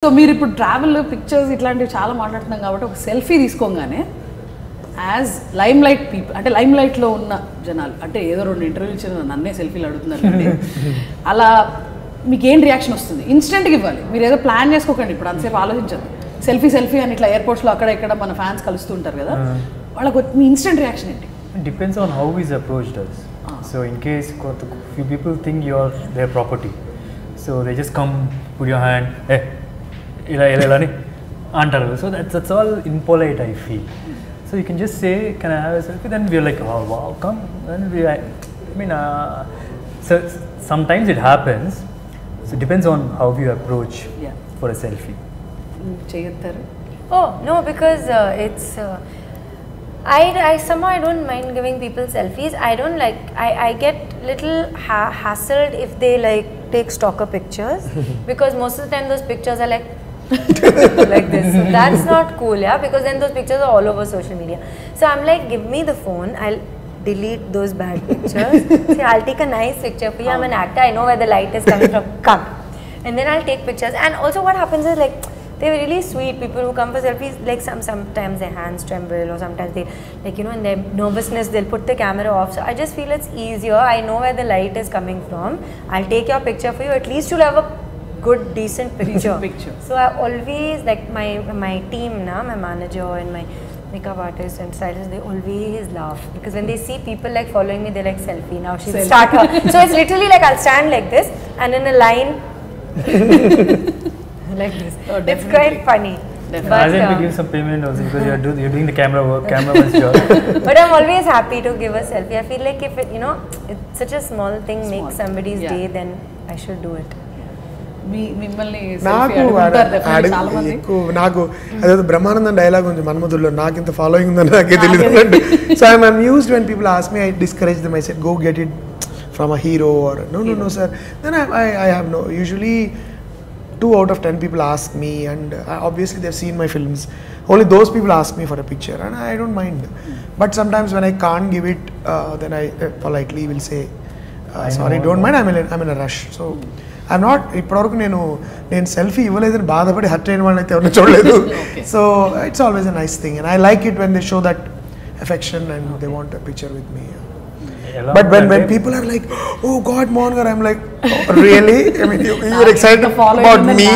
So మీరు ఇప్పుడు travel pictures ఇట్లాంటివి చాలా మాట్లాడుతున్నాం కాబట్టి ఒక సెల్ఫీ తీసుకోగానే యాజ్ లైమ్ లైట్ పీపుల్ అంటే లైమ్ లైట్లో ఉన్న జనాలు అంటే ఏదో 2 ఇంటర్వ్యూలు ఇచ్చిన నన్నే సెల్ఫీలు అడుగుతున్నారు అంటే అలా మీకు ఏం రియాక్షన్ వస్తుంది? ఇన్స్టెంట్గా ఇవ్వాలి, మీరు ఏదో ప్లాన్ చేసుకోకండి, ఇప్పుడు అంతసేపు ఆలోచించదు. సెల్ఫీ అని ఇట్లా ఎయిర్పోర్ట్స్లో అక్కడ ఇక్కడ మన ఫ్యాన్స్ కలుస్తూ ఉంటారు కదా, వాళ్ళకి మీ ఇన్స్టెంట్ రియాక్షన్ ఏంటి? Depends on how he's approached us. So in case few people think you're their property, so they just come, put your hand, hey, ila ni antaru. So that's all impolite, I feel. So you can just say, can I have a selfie? Then we're like, oh wow, come. Then so sometimes it happens. So it depends on how you approach for a selfie. Oh no, because it's I somehow I don't mind giving people selfies. I don't like, I get little hassled if they like take stalker pictures because most of the time those pictures are like like this. So that's not cool, yeah, because then those pictures are all over social media. So I'm like, give me the phone, I'll delete those bad pictures. See, I'll take a nice picture for you. I'm an actor, I know where the light is coming from. Come. And then I'll take pictures. And also what happens is like, they're really sweet people who come for selfies. Like sometimes their hands tremble, or sometimes they, like, you know, in their nervousness they'll put the camera off. So I just feel it's easier. I know where the light is coming from. I'll take your picture for you. At least you'll have a good, decent picture. So I always, like, my team now, my manager and my makeup artist and stylist, they always laugh because when they see people like following me, they're like, selfie. Now she'll start her. So it's literally like I'll stand like this and in a line. Like this. Oh, it's quite funny. But I have to give some payment also because you're doing the cameraman's job. But I'm always happy to give a selfie. I feel like if it, you know, it's such a small thing makes somebody's day, then I should do it. నాకు అదే Brahmanandam dialogue ఉంది మన్మధుల్లో, నాకు ఇంత following ఉందని నాకే తెలియదు. So I'm amused when people ask me, I discourage them, I said go get it from a hero or no sir. Then I have no, usually 2 out of 10 people ask me, and obviously they've seen my films. Only those people ask me for a picture and I don't mind. But sometimes when I can't give it, then I politely will say, sorry, don't mind, I'm in a rush. So I'm not, ఇప్పటివరకు నేను selfie ఇవ్వలేదని బాధపడి hurt అయిన వాళ్ళని అయితే ఎవరిని చూడలేదు. So it's always a nice thing and I like it when they show that affection and they want a picture with me. But when people are like, oh God, Mohan Gar, I'm like, oh, really? I mean, you were excited about me?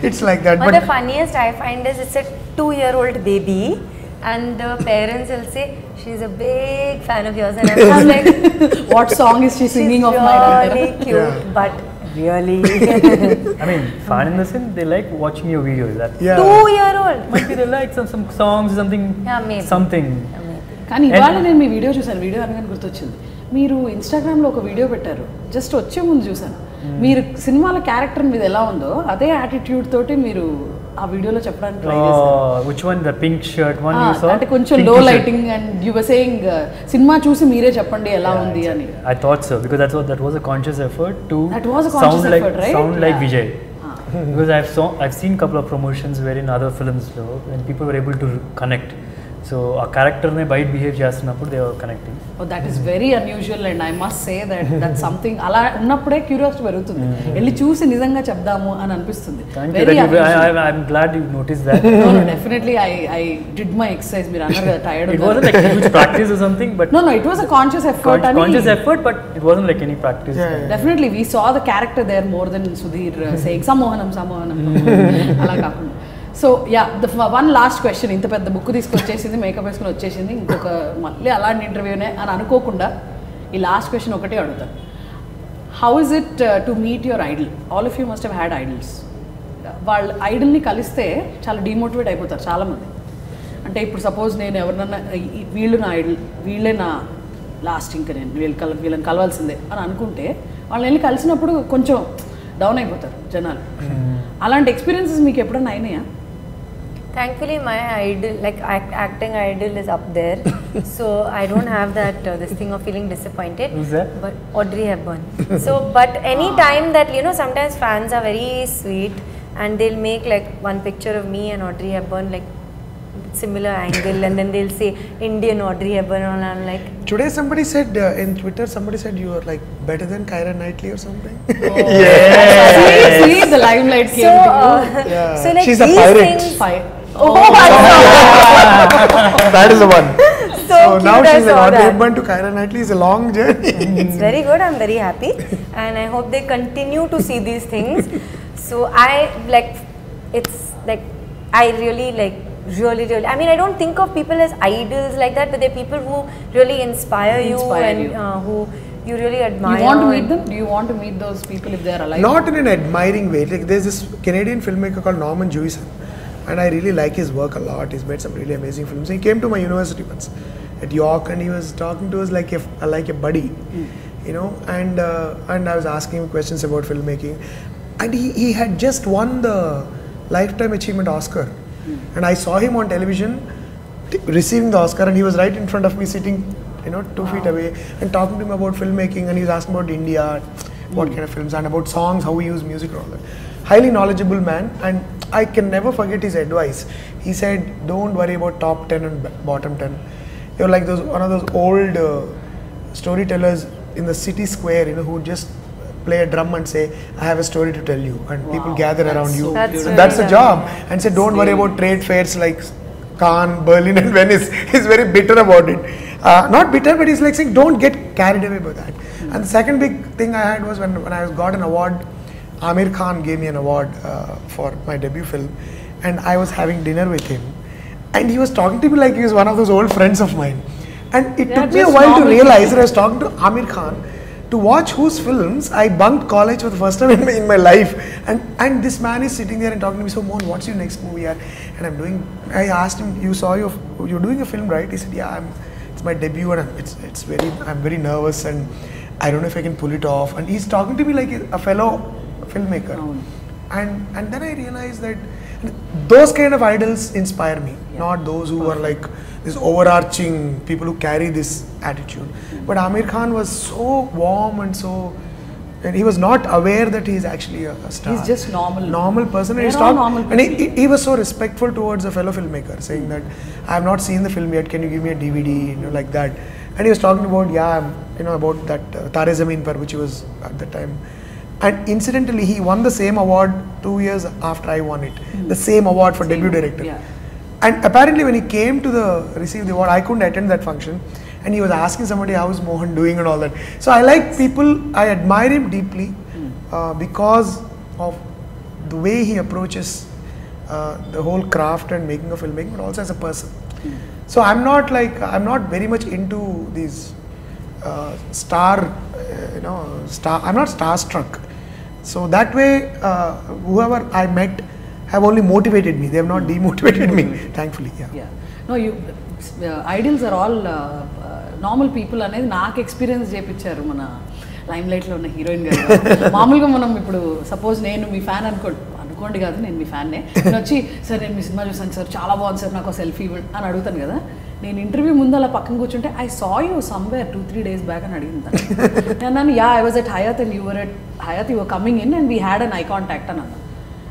It's like that. But the funniest I find is it's a 2-year-old baby and the parents will say, she's a big fan of yours, and I'm like, what song is she singing of mine? Really cute, but really. I mean, fan in the sense they like watching your videos. That 2-year-old. Might be they like some songs, something. Yeah, maybe. Something. కానీ ఇవాళ నేను మీ video చూసాను, video అనగానే గుర్తొచ్చింది, మీరు ఇన్స్టాగ్రామ్లో ఒక video పెట్టారు, జస్ట్ వచ్చే ముందు చూసాను. మీరు సినిమాల క్యారెక్టర్ మీద ఎలా ఉందో అదే యాటిట్యూడ్ తోటి మీరు ఆ వీడియోలో చెప్పడానికి ట్రై చేశారు. Which one? The pink shirt one you saw? అంటే కొంచెం లో lighting and you were saying cinema చూసి మీరే చెప్పండి ఎలా ఉంది అని. I thought so because that was a conscious effort to sound like Vijay. Because I've seen couple of promotions wherein other films when people were able to connect. So a character ne bite behave చేస్తున్నప్పుడు they were connecting. Oh, that is very unusual and I must say that's something అలా ఉన్నప్పుడే curiosity పెరుగుతుంది, వెళ్ళి చూసి నిజంగా చెప్దాము అని అనిపిస్తుంది. I'm glad you noticed that. No, definitely I did my exercise. మీరు అన్నారు కదా tired. It wasn't like huge practice or something, but no, it was a conscious effort. Conscious effort, but it wasn't like any practice. Definitely we saw the character there more than Sudheer saying Sammohanam అలా కాకుండా. So yeah, the one last question, ఇంత పెద్ద book తీసుకొచ్చేసింది, makeup వేసుకుని వచ్చేసింది, ఇంకొక మళ్ళీ అలాంటి ఇంటర్వ్యూనే అని అనుకోకుండా ఈ లాస్ట్ క్వశ్చన్ ఒకటే అడుగుతాను. How is it to meet your Idol? All of you must have had idols. వాళ్ళ ఐడల్ని కలిస్తే చాలా డిమోటివేట్ అయిపోతారు చాలామంది. అంటే ఇప్పుడు సపోజ్ నేను ఎవరినన్నా వీళ్ళు నా ఐడల్, వీళ్ళే నా లాస్ట్, ఇంకా నేను వీళ్ళని కలవాల్సిందే అని అనుకుంటే వాళ్ళని వెళ్ళి కలిసినప్పుడు కొంచెం డౌన్ అయిపోతారు జనాలు. అలాంటి ఎక్స్పీరియన్సెస్ మీకు ఎప్పుడన్నా అయినాయా? Thankfully, my idol, like acting idol, is up there, so I don't have that this thing of feeling disappointed. Who's that? But Audrey Hepburn. So, but any time that, you know, sometimes fans are very sweet and they'll make like one picture of me and Audrey Hepburn like similar angle, and then they'll say Indian Audrey Hepburn, and I'm like, Today somebody said in Twitter, somebody said you are like better than Keira Knightley or something. See, the limelight came to you. Yeah. so like She's a these pirate. things. Oh, That is the one. So cute, now I she's like saw Audrey that. Hepburn to Keira Knightley is a long journey. It's very good. I'm very happy, and I hope they continue to see these things. So I like, it's like, I really like, really. I mean, I don't think of people as idols like that, but they're people who really inspire you and who you really admire. You want to meet them? Do you want to meet those people if they are alive? Not in an admiring way. Like there's this Canadian filmmaker called Norman Jewison, and I really like his work a lot. He's made some really amazing films. He came to my university once at York, and he was talking to us like a buddy, you know. And I was asking him questions about filmmaking, and he had just won the Lifetime Achievement Oscar, and I saw him on television receiving the Oscar, and he was right in front of me, sitting, you know, 2 feet away, and talking to him about filmmaking, and he was asking about India, what kind of films, and about songs, how we use music and all that. Highly knowledgeable man, and I can never forget his advice. He said, don't worry about top 10 and bottom 10. You're like one of those old storytellers in the city square, you know, who just play a drum and say, I have a story to tell you, and people gather around you. That's the job. And say, don't worry about trade fairs like Cannes, Berlin and Venice. He's very bitter about it. Not bitter, but he's like saying, don't get carried away by that. And the second big thing I had was when I got an award, Amir Khan gave me an award for my debut film, and I was having dinner with him, and he was talking to me like he was one of those old friends of mine. And it took me a while to realize that I was talking to Amir Khan, to watch whose films I bunked college for the first time in my life, and this man is sitting there and talking to me. So Mohan, what's your next movie? And I asked him, you're doing a film, right? He said, yeah, it's my debut, and I'm very nervous, and I don't know if I can pull it off. And he's talking to me like a fellow filmmaker. And then I realized that those kind of idols inspire me, not those who are like this overarching people who carry this attitude. But Amir Khan was so warm and he was not aware that he is actually a star. He's just normal person. And he was so respectful towards a fellow filmmaker, saying that I have not seen the film yet. Can you give me a DVD? You know, like that. And he was talking about about that Tare Zameen Par, which he was at the time. And incidentally, he won the same award 2 years after I won it. The same award for debut director. Yeah. And apparently when he came to receive the award, I couldn't attend that function. And he was asking somebody, how is Mohan doing and all that. So I like people, I admire him deeply because of the way he approaches the whole craft and making of filmmaking, but also as a person. So I'm not very much into these I'm not starstruck. So that way, whoever I met have only motivated me. They have not demotivated me, thankfully. Yeah. No, idols are all normal people. అనేది నాకు experience చేయించారు మన lime లైట్లో ఉన్న heroine గారు. మామూలుగా మనం ఇప్పుడు సపోజ్ నేను మీ ఫ్యాన్ అనుకోండి కాదు, నేను మీ ఫ్యాన్నే. నేను వచ్చి సార్ నేను మీ సినిమా చూసాను సార్, చాలా బాగుంది సార్, నాకు సెల్ఫీ ఇవ్వండి అని అడుగుతాను కదా. నేను ఇంటర్వ్యూ ముందు అలా పక్కన కూర్చుంటే I saw you somewhere 2-3 days back అని అడిగింది. నేను I was at Hayat and you were at Hayat, you were coming in and we had an eye contact అని అన్నా.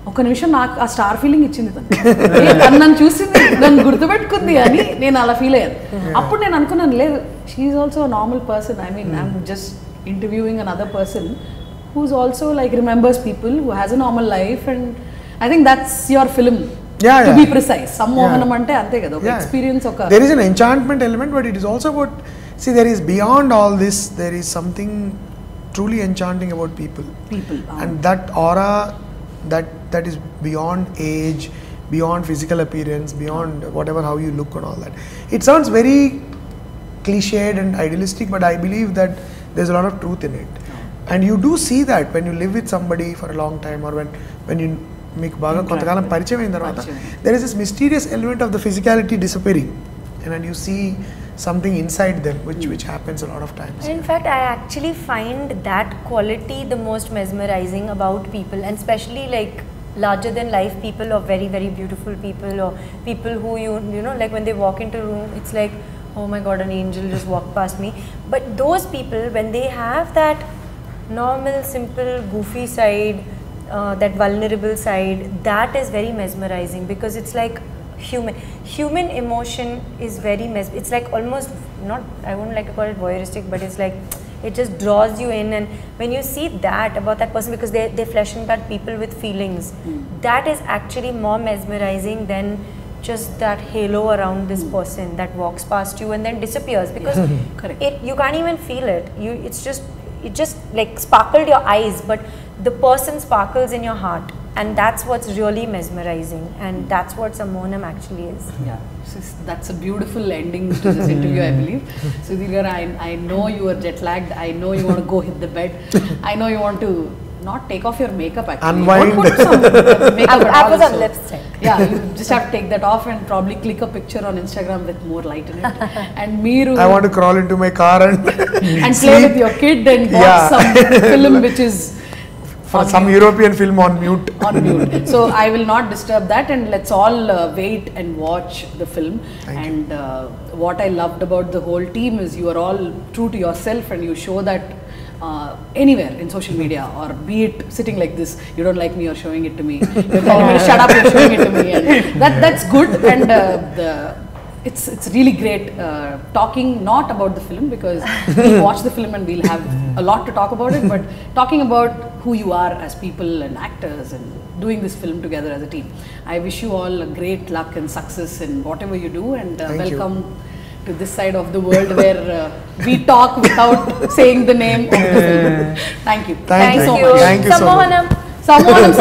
ఒక నిమిషం నాకు ఆ స్టార్ ఫీలింగ్ ఇచ్చింది తను నన్ను చూసింది, నన్ను గుర్తుపెట్టుకుంది అని నేను అలా ఫీల్ అయ్యాను. అప్పుడు నేను అనుకున్నాను, లేదు, she also normal person. I mean I'm just interviewing another person who's also like remembers people, who has a normal life, and I think that's your film. To be precise, Sammohanam ante ante kada, oka experience oka. There is an enchantment element, but it is also about, see, there is beyond all this, there is something truly enchanting about people. And that aura, that is beyond age, beyond physical appearance, beyond whatever how you look and all that. It sounds very cliched and idealistic, but I believe that there's a lot of truth in it. And you do see that when you live with somebody for a long time, or when you make baga kontakalam parichayam ayin tarvata, there is this mysterious element of the physicality disappearing, and then you see something inside them which happens a lot of times. In fact, I actually find that quality the most mesmerizing about people, and especially like larger than life people, or very, very beautiful people, or people who you know, like when they walk into a room, it's like, oh my god, an angel just walked past me. But those people, when they have that normal, simple, goofy side, that vulnerable side, that is very mesmerizing, because it's like human emotion is very it's like almost not, I wouldn't like to call it voyeuristic, but it's like it just draws you in, and when you see that about that person, because they're flesh and blood people with feelings, that is actually more mesmerizing than just that halo around this person that walks past you and then disappears, because you can't even feel it. It just like sparkled your eyes, but the person sparkles in your heart, and that's what's really mesmerizing, and that's what Sammohanam actually is. Yeah, that's a beautiful ending to this interview, I believe. Sudheer, I know you are jet lagged. I know you want to go hit the bed. I know you want to not take off your makeup actually. Unwind. Don't put some makeup I put also. on lipstick. Yeah, you just have to take that off and probably click a picture on Instagram with more light in it. And Meeru, I want to crawl into my car and play sleep. with your kid and watch some film which is For some European film on mute. On mute. So I will not disturb that, and let's all wait and watch the film. Thank you. What I loved about the whole team is you are all true to yourself, and you show that anywhere in social media, or be it sitting like this, you don't like me, you're showing it to me. You're telling me to shut up, you're showing it to me, and that's good. And it's really great talking not about the film, because we'll watch the film and we'll have a lot to talk about it, but talking about who you are as people and actors and doing this film together as a team. I wish you all great luck and success in whatever you do, and welcome to this side of the world where we talk without saying the name of the film. Thank you. Thank you so so much. much. Thank you so much.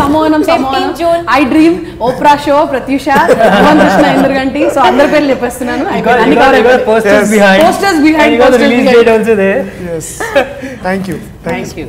Sammohanam. 15th June. iDream, Oprah show, Prathyusha, Mohana Krishna Indraganti. So అందరి పేర్లు చెప్పేస్తున్నాను. You got posters behind. Posters behind. And you got the release date also there. Yes. Thank you. Thank you.